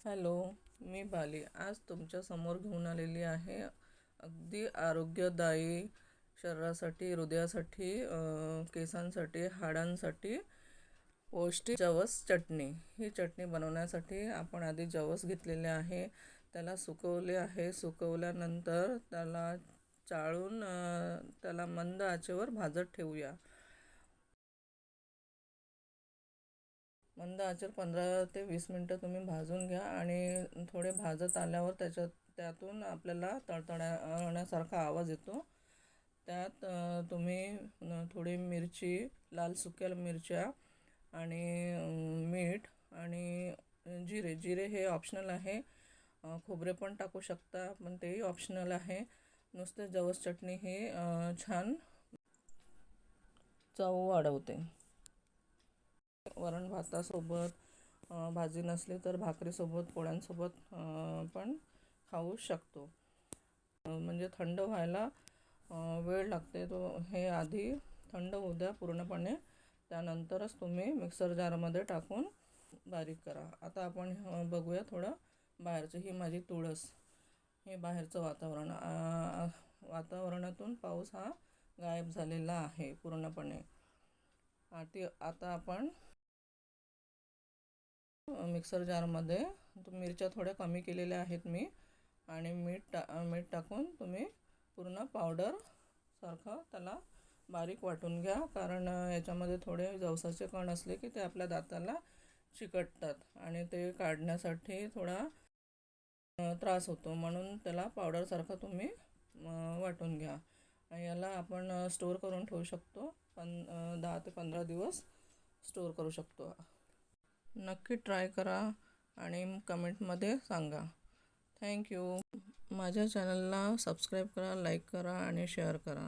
Hello, मी बाली आज तुमच्या समोर घेऊन आलेली आहे अगदी आरोग्यदायी शरीरासाठी, हृदयासाठी, केसांसाठी, हाडांसाठी पौष्टिक जवस चटणी। ही चटणी बनवण्यासाठी आपण आधी जवस घेतलेले आहे, त्याला सुकवले आहे। सुकवल्यानंतर त्याला चाळून त्याला मंद आचेवर भाजत ठेवूया। मंद आचेवर 15 ते 20 मिनटं तुम्ही भाजून घ्या आणि थोडे भाजत आल्यावर त्यातून आपल्याला तळतळण्यासारखा आवाज येतो। त्यात तुम्ही थोडी मिरची, लाल सुक्या मिरच्या आणि मीठ आणि जिरे हे ऑप्शनल आहे। खोबरे पण टाकू शकता, पण तेही ऑप्शनल आहे। नुसते जवस चटणी ही छान चव वाढवते। वरण भातासोबत, भाजी नसली तर भाकरीसोबत, पोळ्यांसोबत पण खाऊ शकतो। म्हणजे थंड व्हायला वेळ लागते, तो हे आधी थंड होऊ द्या पूर्णपणे, त्यानंतरच तुम्ही मिक्सर जारमध्ये टाकून बारीक करा। आता आपण बघूया थोडं बाहेरचं। ही माझी तुळस, हे बाहेरचं वातावरणातून पाऊस हा गायब झालेला आहे पूर्णपणे। आता आपण मिक्सर जारमध्ये मिरच्या थोड्या कमी केलेल्या आहेत मी, आणि मीठ टाकून तुम्ही पूर्ण पावडर सारखं त्याला बारीक वाटून घ्या। कारण याच्यामध्ये थोडे जवसाचे कण असले की ते आपल्या दाताला चिकटतात आणि ते काढण्यासाठी थोडा त्रास होतो, म्हणून त्याला पावडरसारखं तुम्ही वाटून घ्या। याला आपण स्टोअर करून ठेवू शकतो, 10 ते 15 दिवस स्टोअर करू शकतो। नक्की ट्राय करा आणि कमेंटमध्ये सांगा। थँक्यू। माझ्या चॅनलला सबस्क्राईब करा, लाईक करा आणि शेअर करा।